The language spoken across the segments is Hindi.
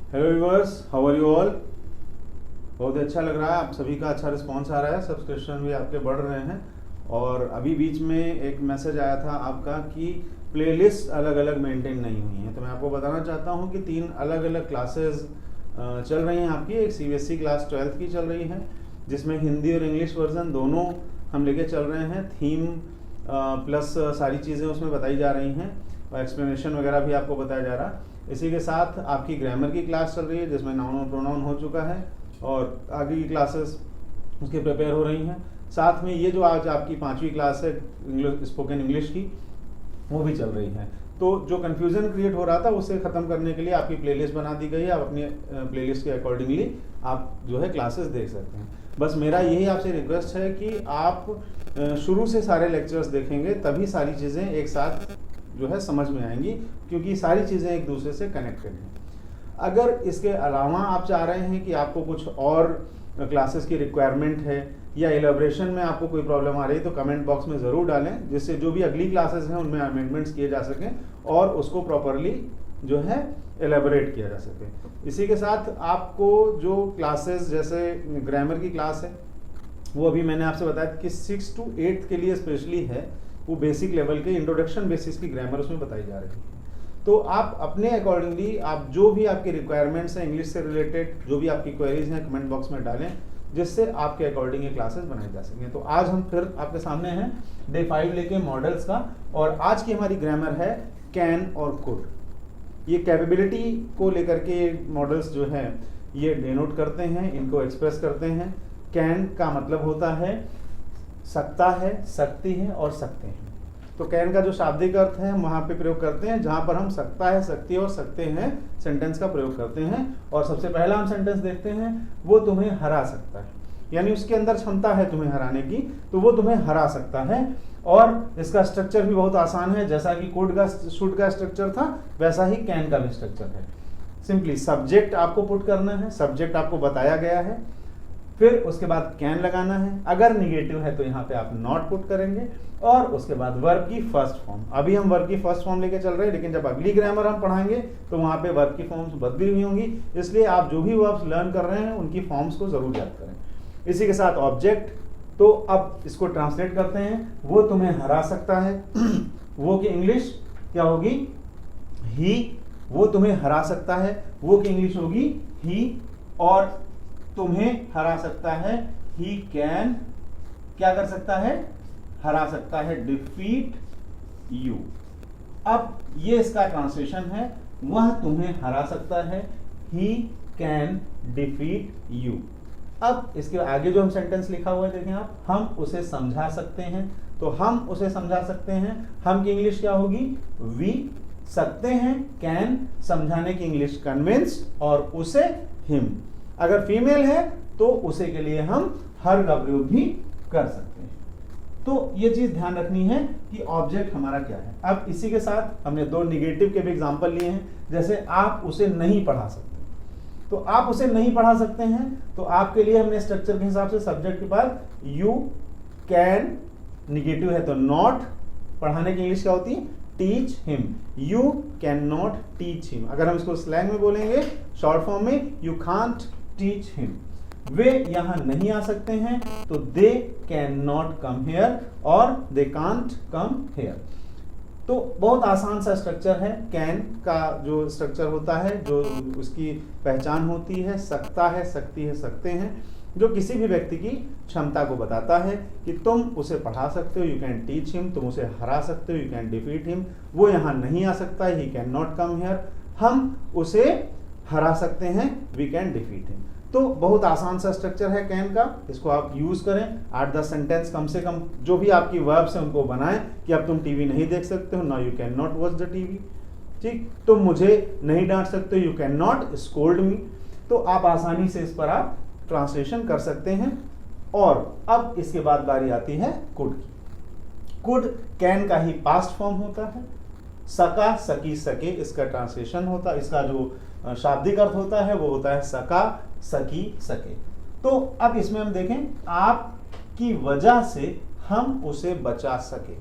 Hello viewers, how are you all. बहुत अच्छा लग रहा है, आप सभी का अच्छा रिस्पांस आ रहा है, सब्सक्रिप्शन भी आपके बढ़ रहे हैं। और अभी बीच में एक मैसेज आया था आपका कि प्लेलिस्ट अलग अलग मेंटेन नहीं हुई है। तो मैं आपको बताना चाहता हूँ कि 3 अलग अलग क्लासेस चल रही हैं आपकी। एक सीबीएसई क्लास 12th की चल रही है, जिसमें हिंदी और इंग्लिश वर्जन दोनों हम लेके चल रहे हैं। थीम प्लस सारी चीज़ें उसमें बताई जा रही हैं और एक्सप्लेनेशन वगैरह भी आपको बताया जा रहा है। इसी के साथ आपकी ग्रामर की क्लास चल रही है, जिसमें नाउन और प्रोनाउन हो चुका है और आगे की क्लासेस उसकी प्रिपेयर हो रही हैं। साथ में ये जो आज आपकी 5वीं क्लास है इंग्लिश, स्पोकन इंग्लिश की, वो भी चल रही है। तो जो कन्फ्यूज़न क्रिएट हो रहा था उसे ख़त्म करने के लिए आपकी प्लेलिस्ट बना दी गई है। आप अपनी प्लेलिस्ट के अकॉर्डिंगली आप जो है क्लासेस देख सकते हैं। बस मेरा यही आपसे रिक्वेस्ट है कि आप शुरू से सारे लेक्चर्स देखेंगे, तभी सारी चीज़ें एक साथ जो है समझ में आएंगी, क्योंकि सारी चीज़ें एक दूसरे से कनेक्टेड हैं। अगर इसके अलावा आप चाह रहे हैं कि आपको कुछ और क्लासेस की रिक्वायरमेंट है या एलेब्रेशन में आपको कोई प्रॉब्लम आ रही है, तो कमेंट बॉक्स में ज़रूर डालें, जिससे जो भी अगली क्लासेस हैं उनमें अमेंडमेंट्स किए जा सकें और उसको प्रॉपरली जो है एलेबोरेट किया जा सके। इसी के साथ आपको जो क्लासेस, जैसे ग्रामर की क्लास है, वो अभी मैंने आपसे बताया कि 6 to 8 के लिए स्पेशली है। वो बेसिक लेवल के इंट्रोडक्शन बेसिस की ग्रामर उसमें बताई जा रही है। तो आप अपने अकॉर्डिंगली आप जो भी आपकी रिक्वायरमेंट्स हैं इंग्लिश से रिलेटेड, जो भी आपकी क्वेरीज हैं, कमेंट बॉक्स में डालें, जिससे आपके अकॉर्डिंग ये क्लासेस बनाई जा सकें। तो आज हम फिर आपके सामने हैं डे 5 लेके मॉडल्स का, और आज की हमारी ग्रामर है कैन और कुड। ये कैपेबिलिटी को लेकर के मॉडल्स जो है ये डिनोट करते हैं, इनको एक्सप्रेस करते हैं। कैन का मतलब होता है सकता है, सकती है और सकते हैं। तो कैन का जो शाब्दिक अर्थ है हम वहाँ पे प्रयोग करते हैं, जहाँ पर हम सकता है, सकती है और सकते हैं सेंटेंस का प्रयोग करते हैं। और सबसे पहला हम सेंटेंस देखते हैं, वो तुम्हें हरा सकता है, यानी उसके अंदर क्षमता है तुम्हें हराने की, तो वो तुम्हें हरा सकता है। और इसका स्ट्रक्चर भी बहुत आसान है, जैसा कि कुड का शुड का स्ट्रक्चर था, वैसा ही कैन का भी स्ट्रक्चर है। सिंपली सब्जेक्ट आपको पुट करना है, सब्जेक्ट आपको बताया गया है, फिर उसके बाद कैन लगाना है। अगर निगेटिव है तो यहाँ पे आप नॉट पुट करेंगे, और उसके बाद वर्ब की फर्स्ट फॉर्म। अभी हम वर्ब की फर्स्ट फॉर्म लेके चल रहे हैं, लेकिन जब अगली ग्रामर हम पढ़ाएंगे तो वहाँ पे वर्ब की फॉर्म्स बदली हुई होंगी, इसलिए आप जो भी वर्ब्स लर्न कर रहे हैं उनकी फॉर्म्स को जरूर याद करें। इसी के साथ ऑब्जेक्ट, तो अब इसको ट्रांसलेट करते हैं। वो तुम्हें हरा सकता है, वो की इंग्लिश क्या होगी? ही। वो तुम्हें हरा सकता है, वो की इंग्लिश होगी ही। और तुम्हें हरा सकता है, ही कैन क्या कर सकता है? हरा सकता है, डिफीट यू। अब ये इसका ट्रांसलेशन है, वह तुम्हें हरा सकता है, ही कैन डिफीट यू। अब इसके आगे जो हम सेंटेंस लिखा हुआ है देखें आप, हम उसे समझा सकते हैं। तो हम उसे समझा सकते हैं, हम की इंग्लिश क्या होगी? वी। सकते हैं, कैन, समझाने की इंग्लिश कन्विंस, और उसे हिम। अगर फीमेल है तो उसे के लिए हम हर का प्रयोग भी कर सकते हैं। तो ये चीज ध्यान रखनी है कि ऑब्जेक्ट हमारा क्या है। अब इसी के साथ हमने 2 निगेटिव के भी एग्जांपल लिए हैं, जैसे आप उसे नहीं पढ़ा सकते। तो आप उसे नहीं पढ़ा सकते हैं, तो आपके लिए हमने स्ट्रक्चर के हिसाब से सब्जेक्ट के बाद यू कैन, निगेटिव है तो नॉट, पढ़ाने की इंग्लिश क्या होती है? Teach him. You can not teach him. अगर हम इसको स्लैंग में बोलेंगे शॉर्ट फॉर्म में, यू कांट टीच हिम। वे यहां नहीं आ सकते हैं, तो they can not come here, और दे कांट कम हेयर। तो बहुत आसान सा स्ट्रक्चर है कैन का। जो स्ट्रक्चर होता है, जो उसकी पहचान होती है, सकता है, सकती है, सकते हैं, जो किसी भी व्यक्ति की क्षमता को बताता है कि तुम उसे पढ़ा सकते हो, यू कैन टीच हिम। तुम उसे हरा सकते हो, यू कैन डिफीट हिम। वो यहाँ नहीं आ सकता, he can not come here. हम उसे हरा सकते हैं, वी कैन डिफीट हिम। तो बहुत आसान सा स्ट्रक्चर है कैन का, इसको आप यूज करें। 8-10 सेंटेंस कम से कम जो भी आपकी वर्ब्स हैं उनको बनाएं कि अब तुम टीवी नहीं देख सकते हो, now you can not watch the TV. ठीक, तुम मुझे नहीं डांट सकते, यू कैन नॉट स्कोल्ड मी। तो आप आसानी से इस पर आप ट्रांसलेशन कर सकते हैं। और अब इसके बाद बारी आती है कुड की। कुड कैन का ही पास्ट फॉर्म होता है। सका, सकी, सके इसका ट्रांसलेशन होता है, इसका जो शाब्दिक अर्थ होता है वो होता है सका, सकी, सके। तो अब इसमें हम देखें, आपकी वजह से हम उसे बचा सके।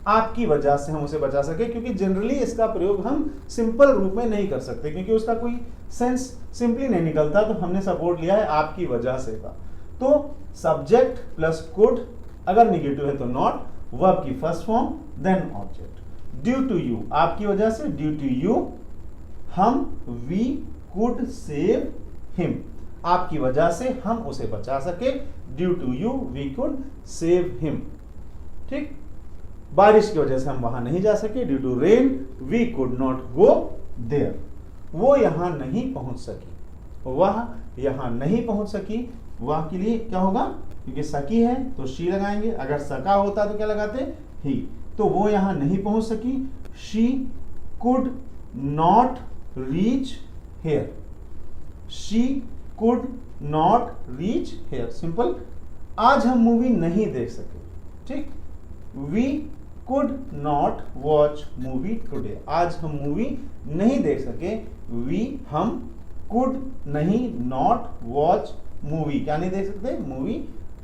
आपकी वजह से हम उसे बचा सके, क्योंकि जनरली इसका प्रयोग हम सिंपल रूप में नहीं कर सकते क्योंकि उसका कोई सेंस सिंपली नहीं निकलता, तो हमने सपोर्ट लिया है आपकी वजह से का। तो सब्जेक्ट प्लस कुड, अगर निगेटिव है तो नॉट, वर्ब की first form then object. Due to you, आपकी वजह से, ड्यू टू यू हम वी कुड सेव हिम, आपकी वजह से हम उसे बचा सके, due to you we could save him. ठीक, बारिश की वजह से हम वहां नहीं जा सके, due to rain we could not go there, वो यहां नहीं पहुंच सकी, वह यहां नहीं पहुंच सकी। वह के लिए क्या होगा, क्योंकि सकी है तो शी लगाएंगे, अगर सका होता तो क्या लगाते, ही, तो वो यहां नहीं पहुंच सकी, she could not reach here, she could not reach here, simple. आज हम मूवी नहीं देख सके, ठीक, we could not watch movie today, आज हम मूवी नहीं देख सके, वी हम कुड नहीं नॉट वॉच मूवी, क्या नहीं देख सकते, मूवी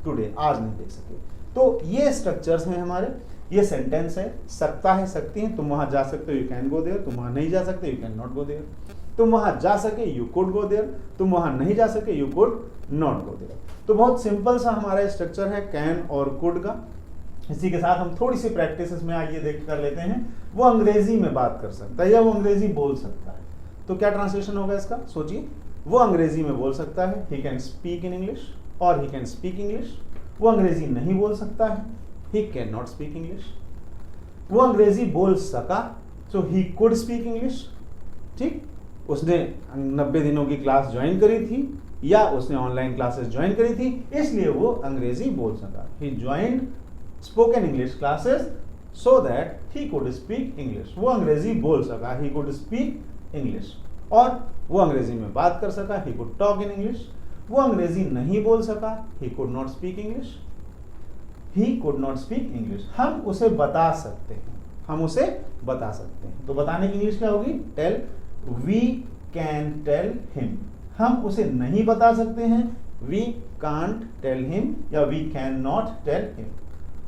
टुडे, आज नहीं देख सके। तो ये स्ट्रक्चर्स हैं हमारे, ये सेंटेंस है, सकता है, सकती है, तुम वहां जा सकते हो, यू कैन गो देयर, तुम वहां नहीं जा सकते, you can not go there, तुम वहां जा सके, यू कुड गो देयर, तुम वहां नहीं जा सके, you could not go there. तो बहुत सिंपल सा हमारा स्ट्रक्चर है कैन और कुड का। इसी के साथ हम थोड़ी सी प्रैक्टिस इसमें आइए देख कर लेते हैं। वो अंग्रेजी में बात कर सकता है या वो अंग्रेजी बोल सकता है, तो क्या ट्रांसलेशन होगा इसका, सोचिए। वो अंग्रेजी में बोल सकता है, he can speak in English, और ही कैन स्पीक इंग्लिश। वो अंग्रेजी नहीं बोल सकता है, he can not speak English. वो अंग्रेजी बोल सका, सो ही कुड स्पीक इंग्लिश। ठीक, उसने 90 दिनों की क्लास ज्वाइन करी थी या उसने ऑनलाइन क्लासेस ज्वाइन करी थी, इसलिए वो अंग्रेजी बोल सका। He joined spoken English classes so that he could speak English. वो अंग्रेजी बोल सका, ही कुड स्पीक इंग्लिश। और वो अंग्रेजी में बात कर सका, he could talk in English. वो अंग्रेजी नहीं बोल सका, he could not speak English, he could not speak English. हम उसे बता सकते हैं, हम उसे बता सकते हैं। तो बताने की इंग्लिश क्या होगी, tell. We can tell him, हम उसे नहीं बता सकते हैं, वी कांट टेल हिम, या we can not tell him.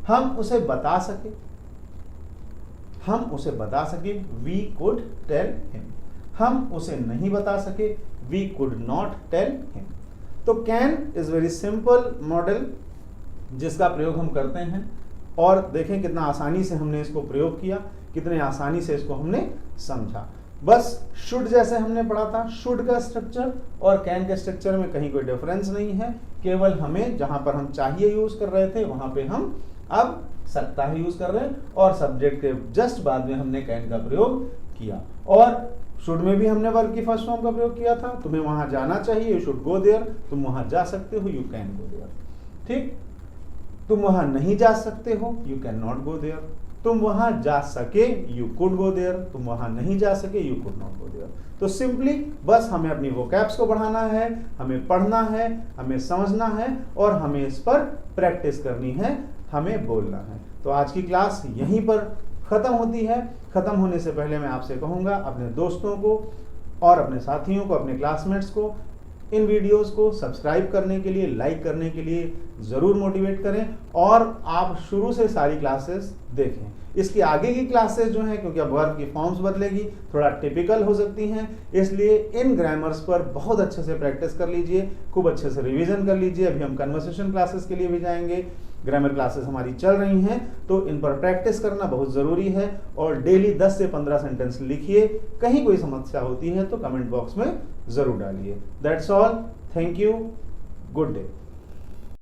हम उसे बता सके, हम उसे बता सके, वी कुड टेल हिम। हम उसे नहीं बता सके, we could not tell him. तो can is very simple model जिसका प्रयोग हम करते हैं, और देखें कितना आसानी से हमने इसको प्रयोग किया, कितने आसानी से इसको हमने समझा। बस शुड जैसे हमने पढ़ा था, शुड का स्ट्रक्चर और कैन के स्ट्रक्चर में कहीं कोई डिफरेंस नहीं है, केवल हमें जहां पर हम चाहिए यूज कर रहे थे वहां पे हम अब सकता है यूज कर रहे हैं, और सब्जेक्ट के जस्ट बाद में हमने कैन का प्रयोग किया। और शुड में भी हमने वर्ब की फर्स्ट फॉर्म का प्रयोग किया था, तुम्हें वहां जाना चाहिए, यू शुड गो देयर, तुम वहां जा सकते हो, यू कैन गो देयर। ठीक, तुम वहां नहीं जा सकते हो, you can not go there. तुम वहां जा सके, यू कुड गो देयर, तुम वहां नहीं जा सके, you could not go there. तो सिंपली बस हमें अपनी वोकैब्स को बढ़ाना है, हमें पढ़ना है, हमें समझना है, और हमें इस पर प्रैक्टिस करनी है, हमें बोलना है। तो आज की क्लास यहीं पर खत्म होती है। खत्म होने से पहले मैं आपसे कहूंगा, अपने दोस्तों को और अपने साथियों को, अपने क्लासमेट्स को इन वीडियोस को सब्सक्राइब करने के लिए, लाइक करने के लिए ज़रूर मोटिवेट करें, और आप शुरू से सारी क्लासेस देखें। इसकी आगे की क्लासेस जो हैं, क्योंकि अब वर्ब की फॉर्म्स बदलेगी, थोड़ा टिपिकल हो सकती हैं, इसलिए इन ग्रामर्स पर बहुत अच्छे से प्रैक्टिस कर लीजिए, खूब अच्छे से रिवीजन कर लीजिए। अभी हम कन्वर्सेशन क्लासेस के लिए भी जाएंगे, ग्रामर क्लासेस हमारी चल रही हैं, तो इन पर प्रैक्टिस करना बहुत ज़रूरी है। और डेली 10 से 15 सेंटेंस लिखिए। कहीं कोई समस्या होती है तो कमेंट बॉक्स में ज़रूर डालिए। That's all, thank you, good day.